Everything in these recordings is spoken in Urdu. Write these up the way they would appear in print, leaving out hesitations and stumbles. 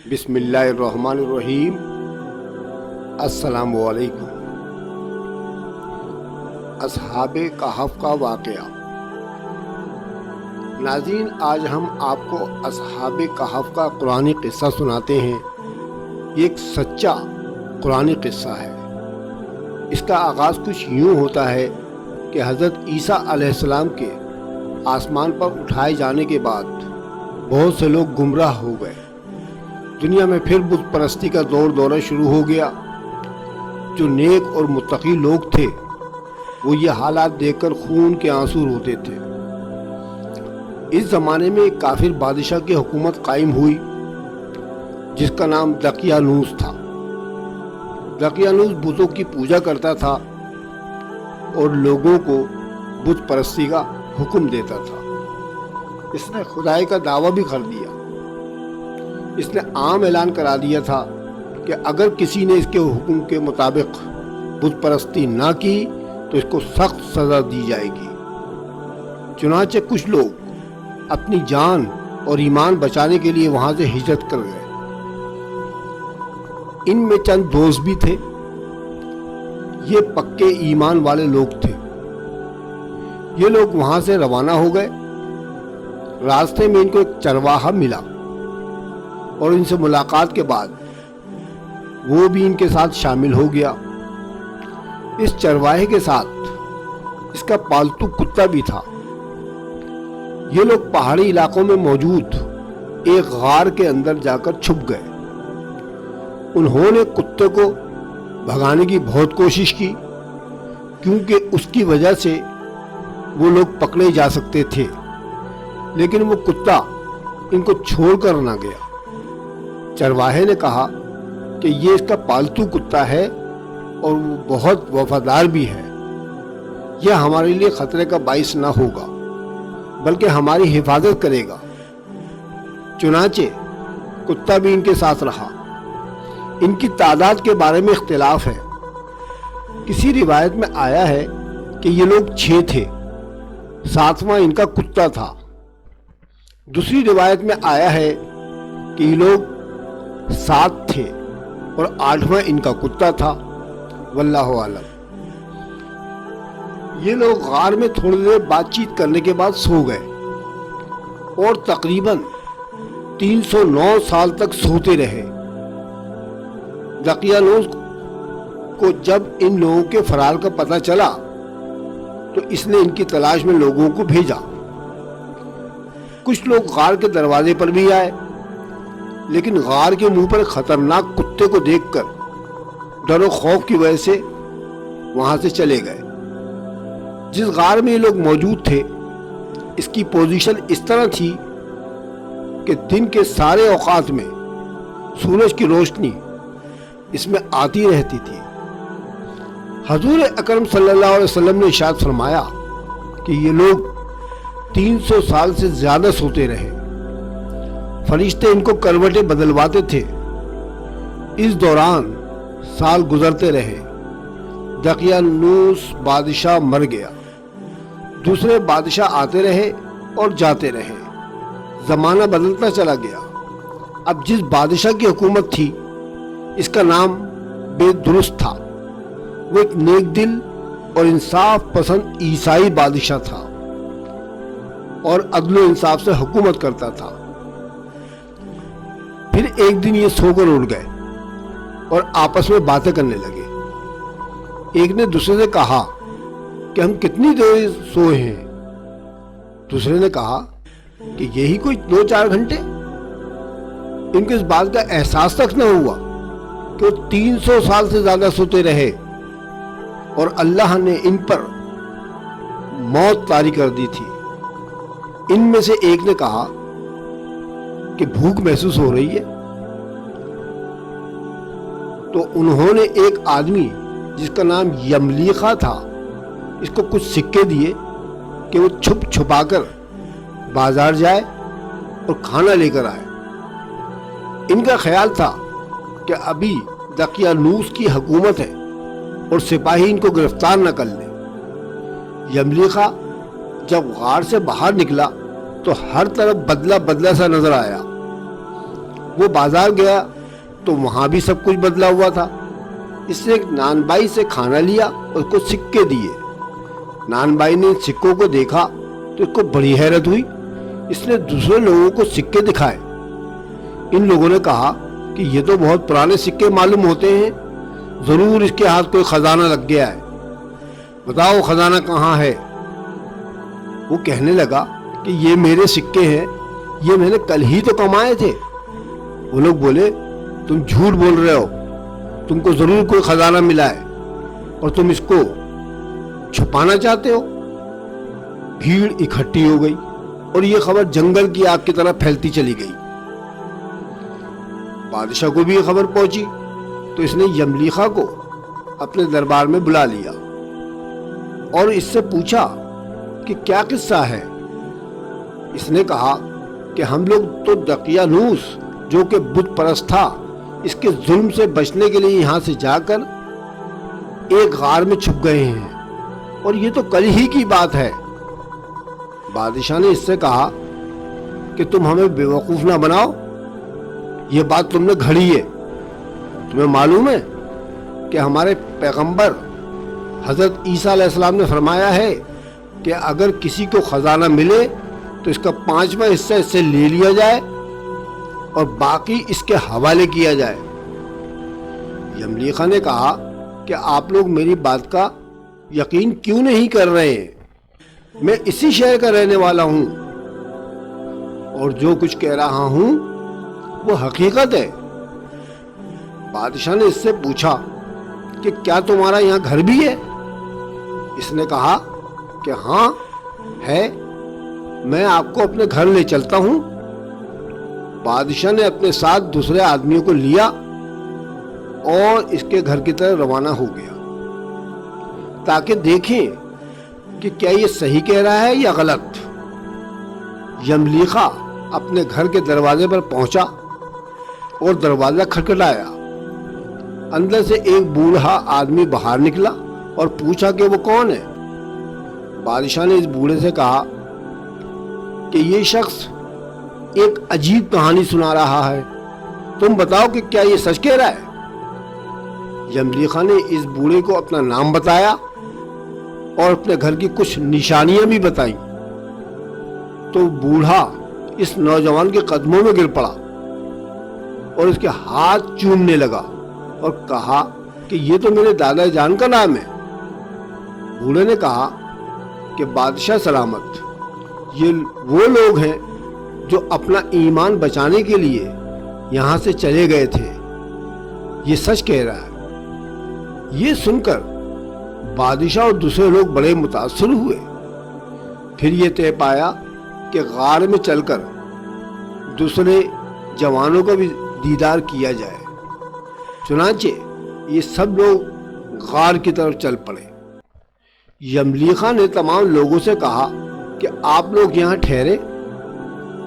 بسم اللہ الرحمن الرحیم۔ السلام علیکم۔ اصحاب کہف کا واقعہ۔ ناظرین، آج ہم آپ کو اصحاب کہف کا قرآنی قصہ سناتے ہیں۔ یہ ایک سچا قرآنی قصہ ہے۔ اس کا آغاز کچھ یوں ہوتا ہے کہ حضرت عیسیٰ علیہ السلام کے آسمان پر اٹھائے جانے کے بعد بہت سے لوگ گمراہ ہو گئے۔ دنیا میں پھر بت پرستی کا دورہ شروع ہو گیا۔ جو نیک اور متقی لوگ تھے وہ یہ حالات دیکھ کر خون کے آنسو روتے تھے۔ اس زمانے میں ایک کافر بادشاہ کی حکومت قائم ہوئی جس کا نام دقیانوس تھا۔ دقیانوس بتوں کی پوجا کرتا تھا اور لوگوں کو بت پرستی کا حکم دیتا تھا۔ اس نے خدائی کا دعویٰ بھی کر دیا۔ اس نے عام اعلان کرا دیا تھا کہ اگر کسی نے اس کے حکم کے مطابق بت پرستی نہ کی تو اس کو سخت سزا دی جائے گی۔ چنانچہ کچھ لوگ اپنی جان اور ایمان بچانے کے لیے وہاں سے ہجرت کر گئے۔ ان میں چند دوست بھی تھے۔ یہ پکے ایمان والے لوگ تھے۔ یہ لوگ وہاں سے روانہ ہو گئے۔ راستے میں ان کو ایک چرواہا ملا اور ان سے ملاقات کے بعد وہ بھی ان کے ساتھ شامل ہو گیا۔ اس چرواہے کے ساتھ اس کا پالتو کتا بھی تھا۔ یہ لوگ پہاڑی علاقوں میں موجود ایک غار کے اندر جا کر چھپ گئے۔ انہوں نے کتے کو بھگانے کی بہت کوشش کی کیونکہ اس کی وجہ سے وہ لوگ پکڑے جا سکتے تھے، لیکن وہ کتا ان کو چھوڑ کر نہ گیا۔ چرواہے نے کہا کہ یہ اس کا پالتو کتا ہے اور وہ بہت وفادار بھی ہے۔ یہ ہمارے لیے خطرے کا باعث نہ ہوگا بلکہ ہماری حفاظت کرے گا۔ چنانچہ کتا بھی ان کے ساتھ رہا۔ ان کی تعداد کے بارے میں اختلاف ہے۔ کسی روایت میں آیا ہے کہ یہ لوگ 6 تھے، 7واں ان کا کتا تھا۔ دوسری روایت میں آیا ہے کہ یہ لوگ 7 تھے اور 8واں ان کا کتا تھا۔ واللہ اعلم۔ یہ لوگ غار میں تھوڑی دیر بات چیت کرنے کے بعد سو گئے اور تقریباً 309 سال تک سوتے رہے۔ دقیانوس کو جب ان لوگوں کے فرار کا پتہ چلا تو اس نے ان کی تلاش میں لوگوں کو بھیجا۔ کچھ لوگ غار کے دروازے پر بھی آئے، لیکن غار کے منہ پر خطرناک کتے کو دیکھ کر ڈر و خوف کی وجہ سے وہاں سے چلے گئے۔ جس غار میں یہ لوگ موجود تھے اس کی پوزیشن اس طرح تھی کہ دن کے سارے اوقات میں سورج کی روشنی اس میں آتی رہتی تھی۔ حضور اکرم صلی اللہ علیہ وسلم نے ارشاد فرمایا کہ یہ لوگ 300 سال سے زیادہ سوتے رہے۔ فرشتے ان کو کروٹیں بدلواتے تھے۔ اس دوران سال گزرتے رہے۔ دقیانوس بادشاہ مر گیا۔ دوسرے بادشاہ آتے رہے اور جاتے رہے۔ زمانہ بدلتا چلا گیا۔ اب جس بادشاہ کی حکومت تھی اس کا نام بے درست تھا۔ وہ ایک نیک دل اور انصاف پسند عیسائی بادشاہ تھا اور عدل و انصاف سے حکومت کرتا تھا۔ پھر ایک دن یہ سو کر اٹھ گئے اور آپس میں باتیں کرنے لگے۔ ایک نے دوسرے سے کہا کہ ہم کتنی دیر سوئے ہیں؟ دوسرے نے کہا کہ یہی کوئی 2-4 گھنٹے۔ ان کو اس بات کا احساس تک نہ ہوا کہ وہ 300 سال سے زیادہ سوتے رہے اور اللہ نے ان پر موت طاری کر دی تھی۔ ان میں سے ایک نے کہا کہ بھوک محسوس ہو رہی ہے، تو انہوں نے ایک آدمی جس کا نام یملیخا تھا اس کو کچھ سکے دیے کہ وہ چھپ چھپا کر بازار جائے اور کھانا لے کر آئے۔ ان کا خیال تھا کہ ابھی دقیانوس کی حکومت ہے اور سپاہی ان کو گرفتار نہ کر لیں۔ یملیخا جب غار سے باہر نکلا تو ہر طرف بدلہ بدلہ سا نظر آیا۔ وہ بازار گیا تو وہاں بھی سب کچھ بدلا ہوا تھا۔ اس نے ایک نان بائی سے کھانا لیا اور اس کو سکے دیے۔ نان بائی نے سکوں کو دیکھا تو اس کو بڑی حیرت ہوئی۔ اس نے دوسرے لوگوں کو سکے دکھائے۔ ان لوگوں نے کہا کہ یہ تو بہت پرانے سکے معلوم ہوتے ہیں، ضرور اس کے ہاتھ کوئی خزانہ لگ گیا ہے، بتاؤ خزانہ کہاں ہے؟ وہ کہنے لگا کہ یہ میرے سکے ہیں، یہ میں نے کل ہی تو کمائے تھے۔ وہ لوگ بولے تم جھوٹ بول رہے ہو، تم کو ضرور کوئی خزانہ ملا ہے اور تم اس کو چھپانا چاہتے ہو۔ بھیڑ اکٹھی ہو گئی اور یہ خبر جنگل کی آگ کی طرح پھیلتی چلی گئی۔ بادشاہ کو بھی یہ خبر پہنچی تو اس نے یملیخا کو اپنے دربار میں بلا لیا اور اس سے پوچھا کہ کیا قصہ ہے۔ اس نے کہا کہ ہم لوگ تو دقیانوس جو کہ بت پرست تھا، اس کے ظلم سے بچنے کے لیے یہاں سے جا کر ایک غار میں چھپ گئے ہیں، اور یہ تو کل ہی کی بات ہے۔ بادشاہ نے اس سے کہا کہ تم ہمیں بیوقوف نہ بناؤ، یہ بات تم نے گھڑی ہے۔ تمہیں معلوم ہے کہ ہمارے پیغمبر حضرت عیسیٰ علیہ السلام نے فرمایا ہے کہ اگر کسی کو خزانہ ملے تو اس کا 5واں حصہ اس سے لے لیا جائے اور باقی اس کے حوالے کیا جائے۔ یملیخا نے کہا کہ آپ لوگ میری بات کا یقین کیوں نہیں کر رہے ہیں؟ میں اسی شہر کا رہنے والا ہوں اور جو کچھ کہہ رہا ہوں وہ حقیقت ہے۔ بادشاہ نے اس سے پوچھا کہ کیا تمہارا یہاں گھر بھی ہے؟ اس نے کہا کہ ہاں ہے، میں آپ کو اپنے گھر لے چلتا ہوں۔ بادشاہ نے اپنے ساتھ دوسرے آدمیوں کو لیا اور اس کے گھر کی طرف روانہ ہو گیا تاکہ دیکھیں کہ کیا یہ صحیح کہہ رہا ہے یا غلط۔ یملیخا اپنے گھر کے دروازے پر پہنچا اور دروازہ کھٹکھٹایا۔ اندر سے ایک بوڑھا آدمی باہر نکلا اور پوچھا کہ وہ کون ہے۔ بادشاہ نے اس بوڑھے سے کہا کہ یہ شخص ایک عجیب کہانی سنا رہا ہے، تم بتاؤ کہ کیا یہ سچ کہہ رہا ہے؟ یملیخا نے اس بوڑھے کو اپنا نام بتایا اور اپنے گھر کی کچھ نشانیاں بھی بتائیں تو بوڑھا اس نوجوان کے قدموں میں گر پڑا اور اس کے ہاتھ چومنے لگا اور کہا کہ یہ تو میرے دادا جان کا نام ہے۔ بوڑھے نے کہا کہ بادشاہ سلامت، یہ وہ لوگ ہیں جو اپنا ایمان بچانے کے لیے یہاں سے چلے گئے تھے، یہ سچ کہہ رہا ہے۔ یہ سن کر بادشاہ اور دوسرے لوگ بڑے متاثر ہوئے۔ پھر یہ طے پایا کہ غار میں چل کر دوسرے جوانوں کا بھی دیدار کیا جائے۔ چنانچہ یہ سب لوگ غار کی طرف چل پڑے۔ یملیخا نے تمام لوگوں سے کہا کہ آپ لوگ یہاں ٹھہرے،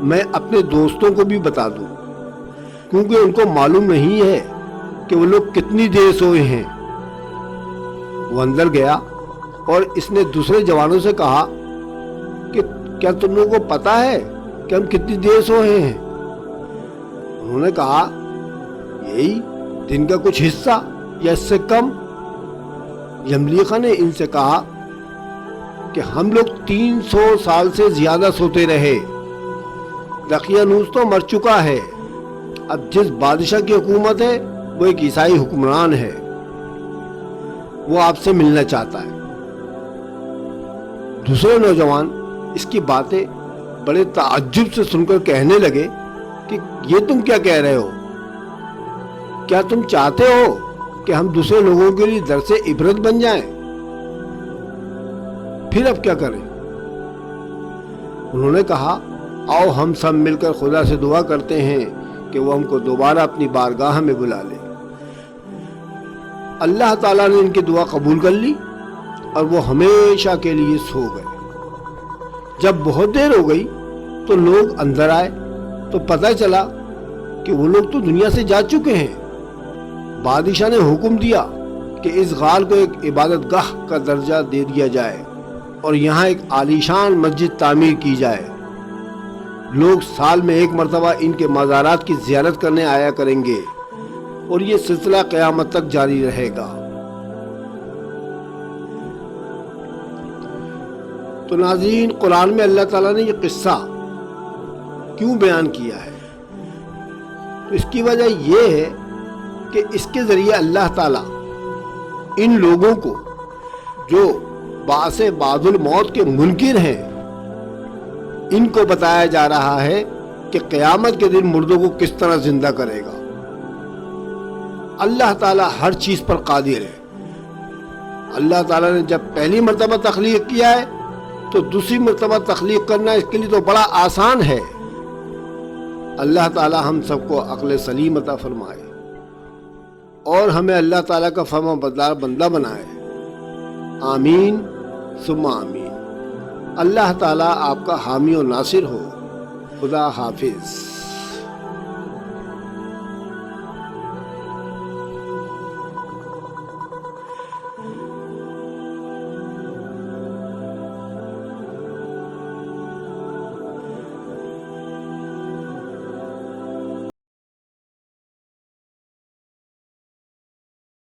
میں اپنے دوستوں کو بھی بتا دوں، کیونکہ ان کو معلوم نہیں ہے کہ وہ لوگ کتنی دیر سوئے ہیں۔ وہ اندر گیا اور اس نے دوسرے جوانوں سے کہا کہ کیا تم لوگوں کو پتا ہے کہ ہم کتنی دیر سوئے ہیں؟ انہوں نے کہا یہی دن کا کچھ حصہ یا اس سے کم۔ یملیخا نے ان سے کہا کہ ہم لوگ 300 سال سے زیادہ سوتے رہے، دقیانوس تو مر چکا ہے، اب جس بادشاہ کی حکومت ہے وہ ایک عیسائی حکمران ہے، وہ آپ سے ملنا چاہتا ہے۔ دوسرے نوجوان اس کی باتیں بڑے تعجب سے سن کر کہنے لگے کہ یہ تم کیا کہہ رہے ہو؟ کیا تم چاہتے ہو کہ ہم دوسرے لوگوں کے لیے درس عبرت بن جائیں؟ پھر اب کیا کریں؟ انہوں نے کہا آؤ ہم سب مل کر خدا سے دعا کرتے ہیں کہ وہ ہم کو دوبارہ اپنی بارگاہ میں بلا لے۔ اللہ تعالیٰ نے ان کی دعا قبول کر لی اور وہ ہمیشہ کے لیے سو گئے۔ جب بہت دیر ہو گئی تو لوگ اندر آئے تو پتہ چلا کہ وہ لوگ تو دنیا سے جا چکے ہیں۔ بادشاہ نے حکم دیا کہ اس غار کو ایک عبادت گاہ کا درجہ دے دیا جائے اور یہاں ایک عالیشان مسجد تعمیر کی جائے۔ لوگ سال میں ایک مرتبہ ان کے مزارات کی زیارت کرنے آیا کریں گے اور یہ سلسلہ قیامت تک جاری رہے گا۔ تو ناظرین، قرآن میں اللہ تعالیٰ نے یہ قصہ کیوں بیان کیا ہے؟ تو اس کی وجہ یہ ہے کہ اس کے ذریعے اللہ تعالیٰ ان لوگوں کو جو بعث بعد الموت کے منکر ہیں ان کو بتایا جا رہا ہے کہ قیامت کے دن مردوں کو کس طرح زندہ کرے گا۔ اللہ تعالیٰ ہر چیز پر قادر ہے۔ اللہ تعالیٰ نے جب پہلی مرتبہ تخلیق کیا ہے تو دوسری مرتبہ تخلیق کرنا اس کے لیے تو بڑا آسان ہے۔ اللہ تعالیٰ ہم سب کو عقل سلیم عطا فرمائے اور ہمیں اللہ تعالیٰ کا فرما بردار بندہ بنائے۔ آمین ثم آمین۔ اللہ تعالیٰ آپ کا حامی و ناصر ہو۔ خدا حافظ۔